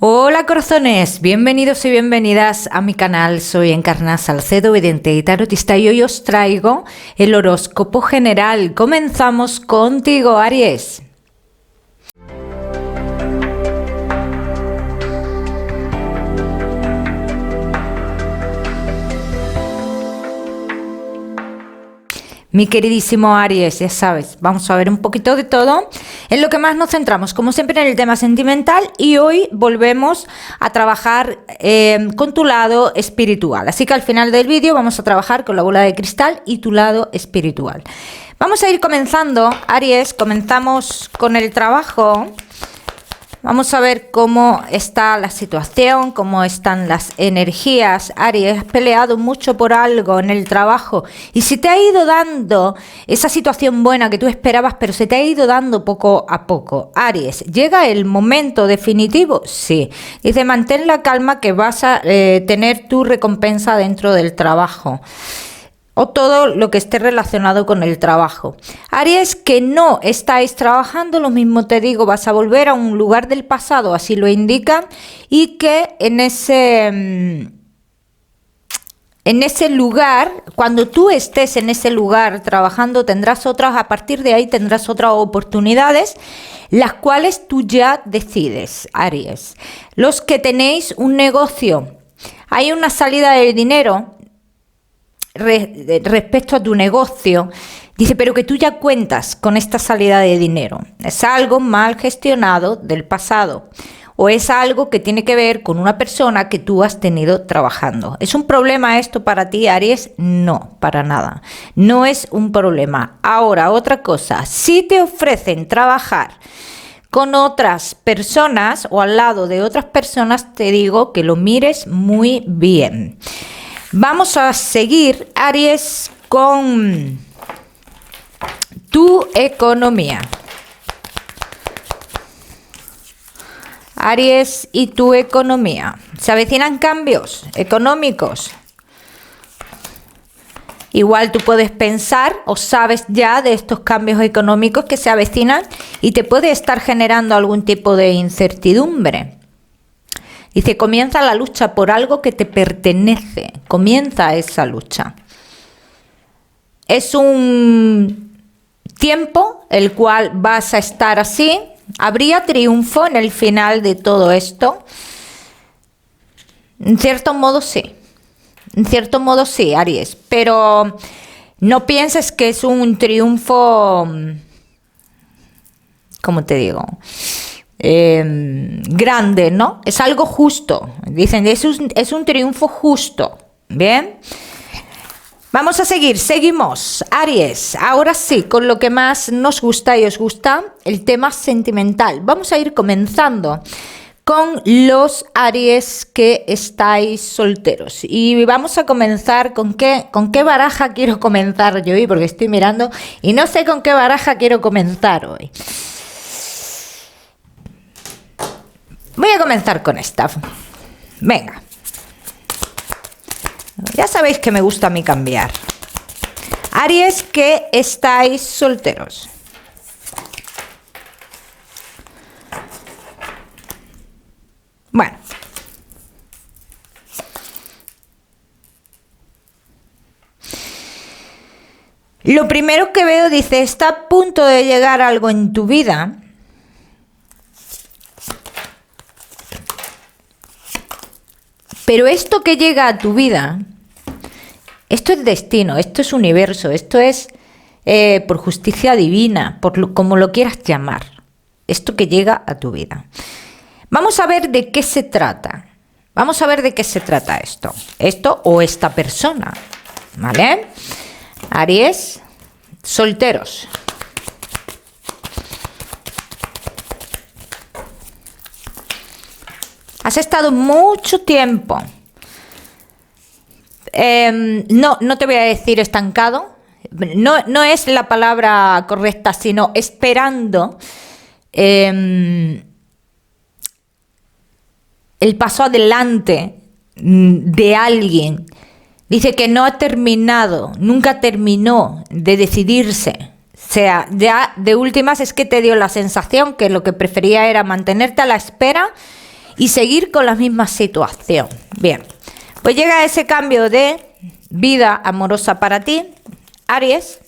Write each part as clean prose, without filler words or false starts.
Hola corazones, bienvenidos y bienvenidas a mi canal. Soy Encarna Salcedo, vidente y tarotista, y hoy os traigo el horóscopo general. Comenzamos contigo, Aries. Mi queridísimo Aries, ya sabes, vamos a ver un poquito de todo. En lo que más nos centramos, como siempre, en el tema sentimental, y hoy volvemos a trabajar con tu lado espiritual. Así que al final del vídeo vamos a trabajar con la bola de cristal y tu lado espiritual. Vamos a ir comenzando, Aries, comenzamos con el trabajo. Vamos a ver cómo está la situación, cómo están las energías. Aries, has peleado mucho por algo en el trabajo y se te ha ido dando esa situación buena que tú esperabas, pero se te ha ido dando poco a poco. Aries, ¿llega el momento definitivo? Sí. Dice, mantén la calma que vas a tener tu recompensa dentro del trabajo, o todo lo que esté relacionado con el trabajo. Aries, que no estáis trabajando, lo mismo te digo, vas a volver a un lugar del pasado, así lo indican, y que en ese lugar, cuando tú estés en ese lugar trabajando, tendrás otras, a partir de ahí tendrás otras oportunidades, las cuales tú ya decides, Aries. Los que tenéis un negocio, hay una salida de dinero respecto a tu negocio, dice, pero que tú ya cuentas con esta salida de dinero. Es algo mal gestionado del pasado, o es algo que tiene que ver con una persona que tú has tenido trabajando. ¿Es un problema esto para ti, Aries? No, para nada. No es un problema. Ahora, otra cosa, si te ofrecen trabajar con otras personas o al lado de otras personas, te digo que lo mires muy bien. Vamos a seguir, Aries, con tu economía. Aries y tu economía. ¿Se avecinan cambios económicos? Igual tú puedes pensar o sabes ya de estos cambios económicos que se avecinan y te puede estar generando algún tipo de incertidumbre. Dice, comienza la lucha por algo que te pertenece. Comienza esa lucha. Es un tiempo el cual vas a estar así. ¿Habría triunfo en el final de todo esto? En cierto modo sí. En cierto modo sí, Aries. Pero no pienses que es un triunfo, ¿cómo te digo? Grande, ¿no? Es algo justo. Dicen, es un triunfo justo. Bien. Vamos a seguir, seguimos. Aries, ahora sí, con lo que más nos gusta y os gusta, el tema sentimental. Vamos a ir comenzando con los Aries que estáis solteros. Y vamos a comenzar con qué baraja quiero comenzar yo hoy, porque estoy mirando y no sé con qué baraja quiero comenzar hoy. Voy a comenzar con esta. Venga. Ya sabéis que me gusta a mí cambiar. Aries, que estáis solteros. Bueno. Lo primero que veo, dice, está a punto de llegar algo en tu vida. Pero esto que llega a tu vida, esto es destino, esto es universo, esto es por justicia divina, como lo quieras llamar. Esto que llega a tu vida. Vamos a ver de qué se trata. Vamos a ver de qué se trata esto. Esto o esta persona. ¿Vale? Aries, solteros. Has estado mucho tiempo, no te voy a decir estancado, no es la palabra correcta, sino esperando el paso adelante de alguien. Dice que no ha terminado, nunca terminó de decidirse. O sea, ya de últimas es que te dio la sensación que lo que prefería era mantenerte a la espera y seguir con la misma situación. Bien, pues llega ese cambio de vida amorosa para ti, Aries.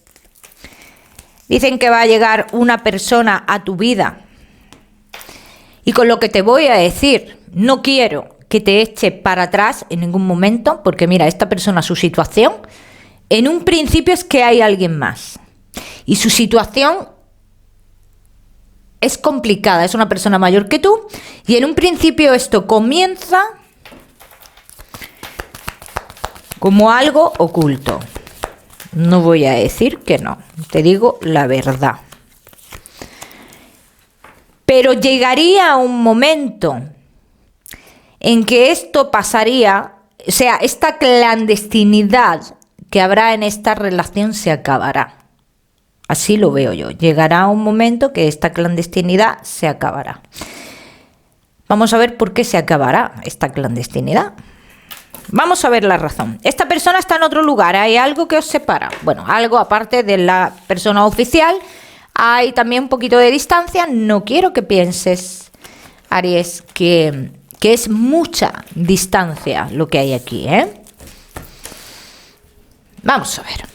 Dicen que va a llegar una persona a tu vida. Y con lo que te voy a decir, no quiero que te eche para atrás en ningún momento, porque mira, esta persona, su situación, en un principio es que hay alguien más. Y su situación es complicada, es una persona mayor que tú, y en un principio esto comienza como algo oculto. No voy a decir que no, te digo la verdad. Pero llegaría un momento en que esto pasaría, o sea, esta clandestinidad que habrá en esta relación se acabará. Así lo veo yo. Llegará un momento que esta clandestinidad se acabará. Vamos a ver por qué se acabará esta clandestinidad. Vamos a ver la razón. Esta persona está en otro lugar, hay algo que os separa. Bueno, algo aparte de la persona oficial, hay también un poquito de distancia. No quiero que pienses, Aries, que es mucha distancia lo que hay aquí, ¿eh? Vamos a ver.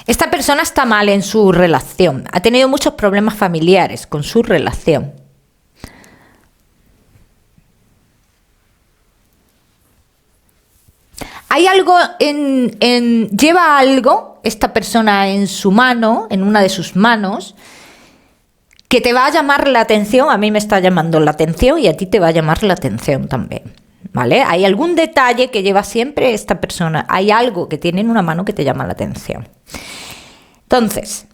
Esta persona está mal en su relación, ha tenido muchos problemas familiares con su relación. Hay algo lleva algo esta persona en su mano, en una de sus manos, que te va a llamar la atención. A mí me está llamando la atención y a ti te va a llamar la atención también, ¿vale? Hay algún detalle que lleva siempre esta persona, hay algo que tiene en una mano que te llama la atención. Entonces,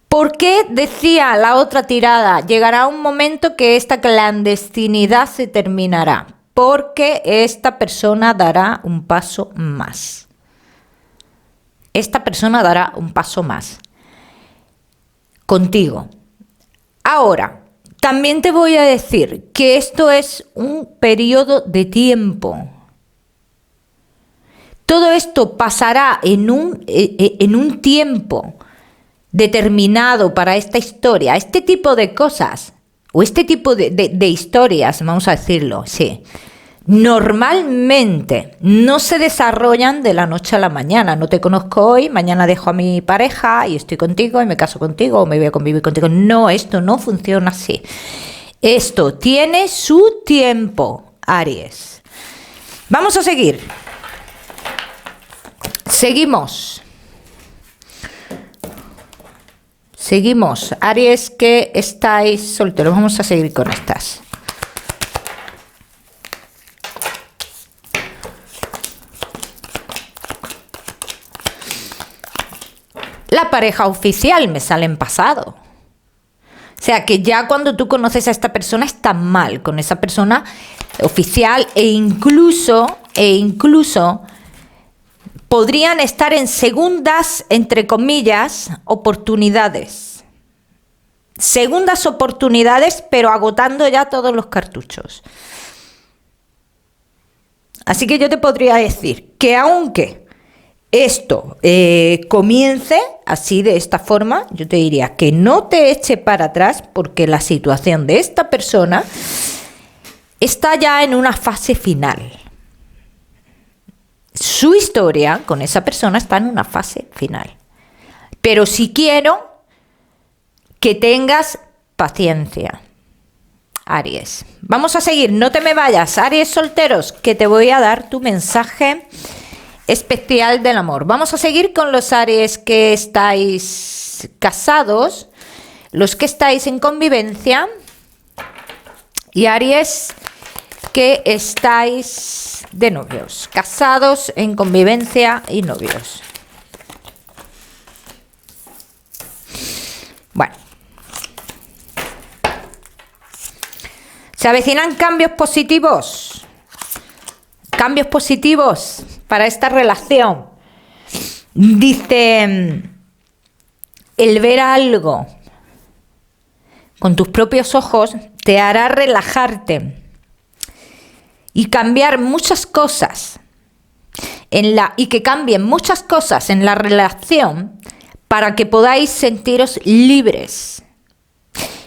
¿por qué decía la otra tirada? Llegará un momento que esta clandestinidad se terminará, porque esta persona dará un paso más. Esta persona dará un paso más contigo. Ahora, también te voy a decir que esto es un periodo de tiempo. Todo esto pasará en un tiempo determinado para esta historia. Este tipo de cosas, o este tipo de historias, vamos a decirlo, sí, normalmente no se desarrollan de la noche a la mañana. No te conozco hoy, mañana dejo a mi pareja y estoy contigo y me caso contigo o me voy a convivir contigo. No, esto no funciona así. Esto tiene su tiempo, Aries. Vamos a seguir. Seguimos. Seguimos. Aries, que estáis solteros. Vamos a seguir con estas. La pareja oficial me sale en pasado. O sea que ya cuando tú conoces a esta persona estás mal con esa persona oficial e incluso podrían estar en segundas, entre comillas, oportunidades. Segundas oportunidades, pero agotando ya todos los cartuchos. Así que yo te podría decir que aunque esto comience así, de esta forma, yo te diría que no te eche para atrás, porque la situación de esta persona está ya en una fase final. Su historia con esa persona está en una fase final. Pero sí quiero que tengas paciencia, Aries. Vamos a seguir, no te me vayas, Aries solteros, que te voy a dar tu mensaje especial del amor. Vamos a seguir con los Aries que estáis casados, los que estáis en convivencia y Aries que estáis de novios, casados, en convivencia y novios. Bueno, se avecinan cambios positivos para esta relación. Dice, el ver algo con tus propios ojos te hará relajarte y cambiar muchas cosas y que cambien muchas cosas en la relación para que podáis sentiros libres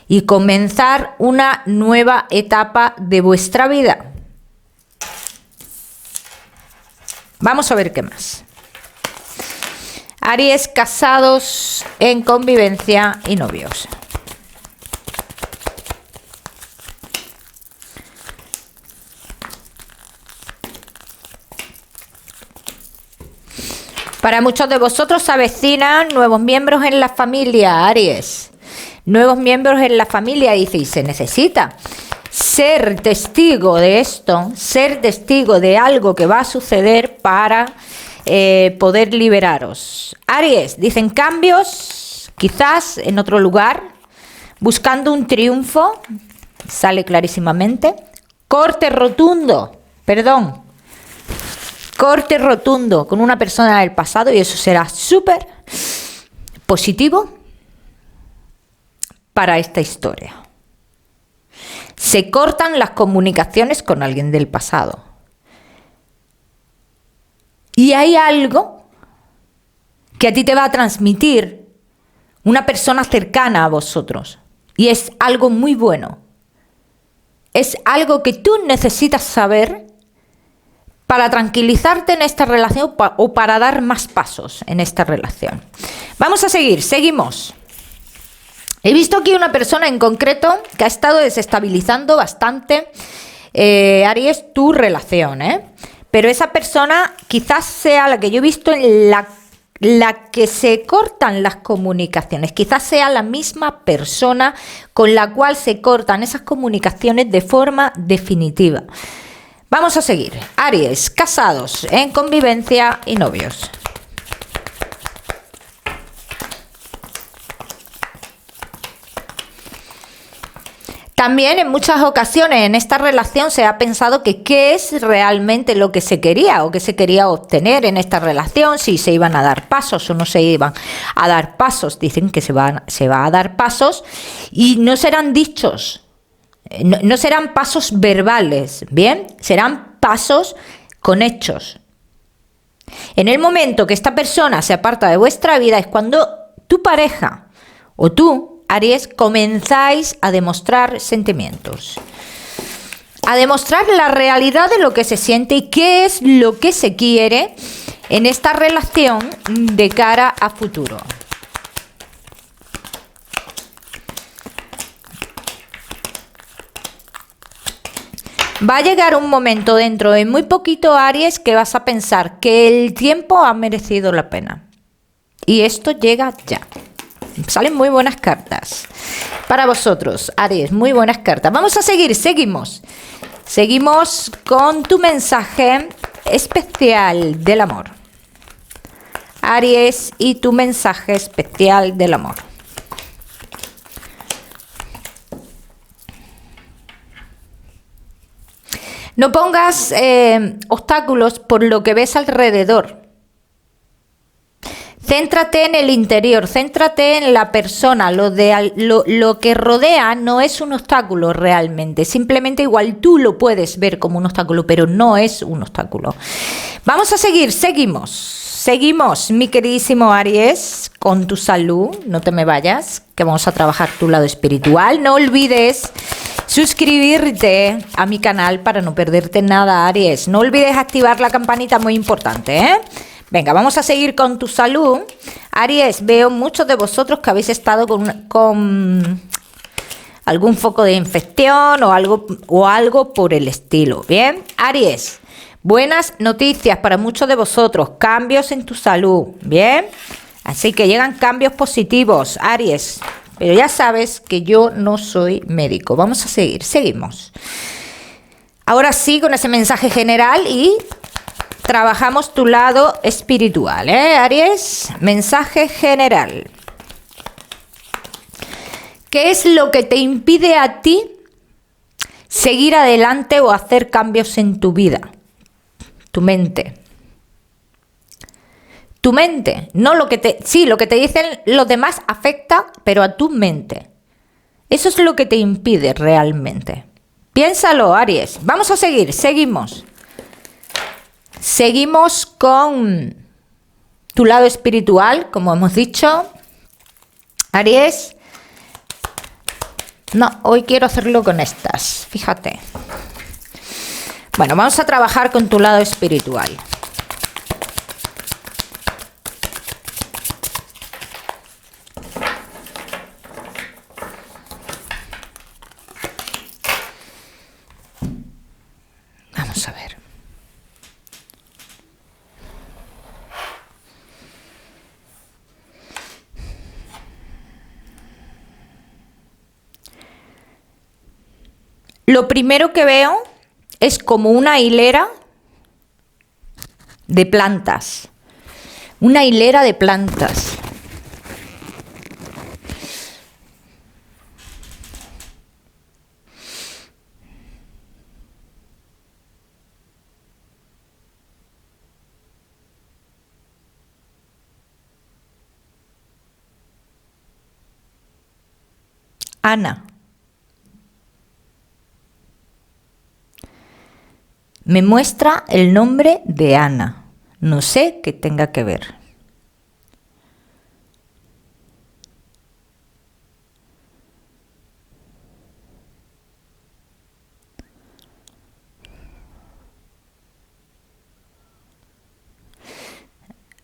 y comenzar una nueva etapa de vuestra vida. Vamos a ver qué más. Aries, casados, en convivencia y novios. Para muchos de vosotros se avecinan nuevos miembros en la familia, Aries. Nuevos miembros en la familia, dice, y se necesita ser testigo de esto, ser testigo de algo que va a suceder para poder liberaros. Aries, dicen cambios, quizás en otro lugar, buscando un triunfo, sale clarísimamente. Corte rotundo con una persona del pasado, y eso será súper positivo para esta historia. Se cortan las comunicaciones con alguien del pasado. Y hay algo que a ti te va a transmitir una persona cercana a vosotros. Y es algo muy bueno. Es algo que tú necesitas saber para tranquilizarte en esta relación o para dar más pasos en esta relación. Vamos a seguir, seguimos. He visto aquí una persona en concreto que ha estado desestabilizando bastante, Aries, tu relación, Pero esa persona quizás sea la que yo he visto en la que se cortan las comunicaciones. Quizás sea la misma persona con la cual se cortan esas comunicaciones de forma definitiva. Vamos a seguir. Aries, casados, en convivencia y novios. También en muchas ocasiones en esta relación se ha pensado que qué es realmente lo que se quería o que se quería obtener en esta relación, si se iban a dar pasos o no se iban a dar pasos. Dicen que se va a dar pasos y no serán dichos. No serán pasos verbales, ¿bien? Serán pasos con hechos. En el momento que esta persona se aparta de vuestra vida es cuando tu pareja o tú, Aries, comenzáis a demostrar sentimientos. A demostrar la realidad de lo que se siente y qué es lo que se quiere en esta relación de cara a futuro. Va a llegar un momento dentro de muy poquito, Aries, que vas a pensar que el tiempo ha merecido la pena. Y esto llega ya. Salen muy buenas cartas para vosotros, Aries, muy buenas cartas. Vamos a seguir, seguimos. Seguimos con tu mensaje especial del amor. Aries, y tu mensaje especial del amor. No pongas obstáculos por lo que ves alrededor. Céntrate en el interior, céntrate en la persona. Lo que rodea no es un obstáculo realmente. Simplemente igual tú lo puedes ver como un obstáculo, pero no es un obstáculo. Vamos a seguir, seguimos. Seguimos, mi queridísimo Aries, con tu salud. No te me vayas, que vamos a trabajar tu lado espiritual. No olvides suscribirte a mi canal para no perderte nada, Aries. No olvides activar la campanita, muy importante, Venga, vamos a seguir con tu salud. Aries, veo muchos de vosotros que habéis estado con algún foco de infección o algo por el estilo. Bien, Aries, buenas noticias para muchos de vosotros. Cambios en tu salud. Bien, así que llegan cambios positivos, Aries. Pero ya sabes que yo no soy médico. Vamos a seguir, seguimos. Ahora sí, con ese mensaje general y trabajamos tu lado espiritual, Aries. Mensaje general. ¿Qué es lo que te impide a ti seguir adelante o hacer cambios en tu vida? Tu mente. Tu mente, no lo que lo que te dicen los demás afecta, pero a tu mente. Eso es lo que te impide realmente. Piénsalo, Aries. Vamos a seguir, seguimos. Seguimos con tu lado espiritual, como hemos dicho. Aries. No, hoy quiero hacerlo con estas, fíjate. Bueno, vamos a trabajar con tu lado espiritual. Vamos a ver. Lo primero que veo es como una hilera de plantas. Una hilera de plantas. Ana. Me muestra el nombre de Ana. No sé qué tenga que ver.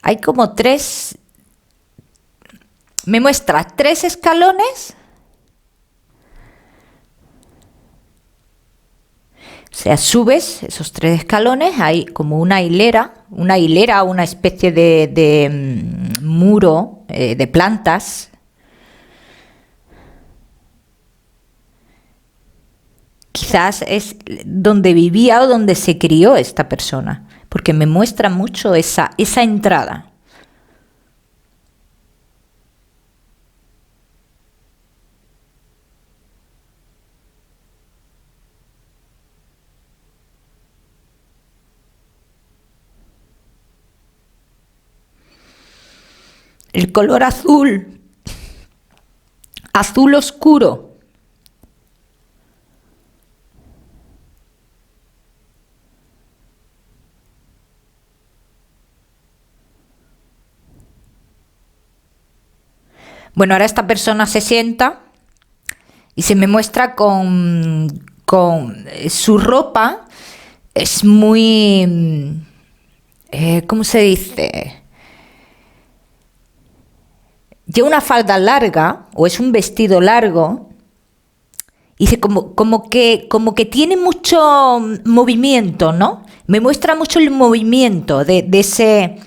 Hay como tres... Me muestra 3 escalones. O sea, subes esos 3 escalones, hay como una hilera, una especie de muro de plantas. Quizás es donde vivía o donde se crió esta persona, porque me muestra mucho esa entrada. El color azul, azul oscuro. Bueno, ahora esta persona se sienta y se me muestra con su ropa. Es muy... ¿cómo se dice? Lleva una falda larga o es un vestido largo y como que tiene mucho movimiento, ¿no? Me muestra mucho el movimiento de ese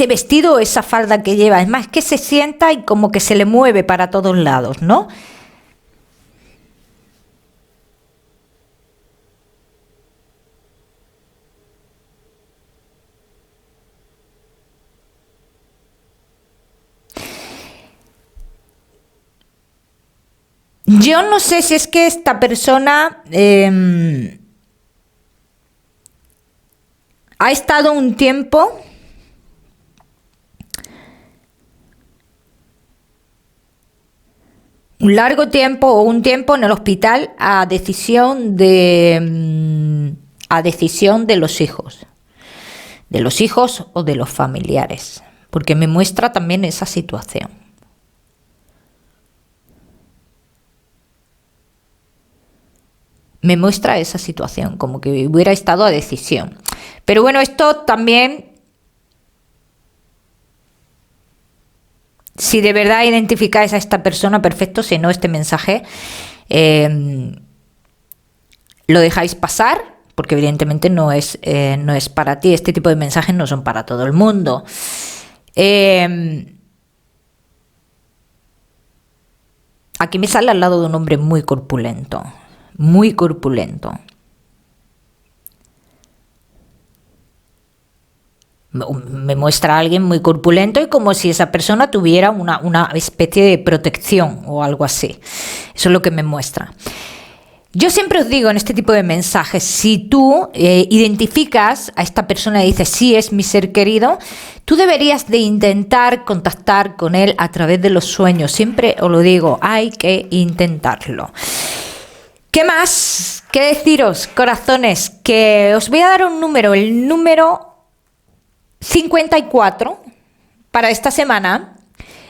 vestido o esa falda que lleva. Es más, que se sienta y como que se le mueve para todos lados, ¿no? Yo no sé si es que esta persona ha estado un tiempo un largo tiempo o un tiempo en el hospital a decisión de los hijos o de los familiares, porque me muestra también esa situación. Me muestra esa situación, como que hubiera estado a decisión. Pero bueno, esto también, si de verdad identificáis a esta persona, perfecto. Si no, este mensaje lo dejáis pasar, porque evidentemente no es para ti. Este tipo de mensajes no son para todo el mundo. Aquí me sale al lado de un hombre muy corpulento. Muy corpulento. Me muestra a alguien muy corpulento y como si esa persona tuviera una especie de protección o algo así. Eso es lo que me muestra. Yo siempre os digo en este tipo de mensajes, si tú identificas a esta persona y dices, sí, es mi ser querido, tú deberías de intentar contactar con él a través de los sueños. Siempre os lo digo, hay que intentarlo. ¿Qué más? ¿Qué deciros, corazones? Que os voy a dar un número, el número 54 para esta semana.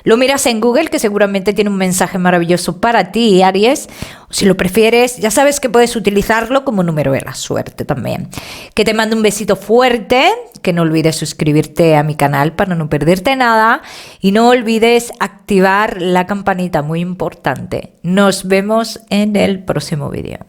Lo miras en Google, que seguramente tiene un mensaje maravilloso para ti, Aries. Si lo prefieres, ya sabes que puedes utilizarlo como número de la suerte también. Que te mando un besito fuerte, que no olvides suscribirte a mi canal para no perderte nada y no olvides activar la campanita, muy importante. Nos vemos en el próximo vídeo.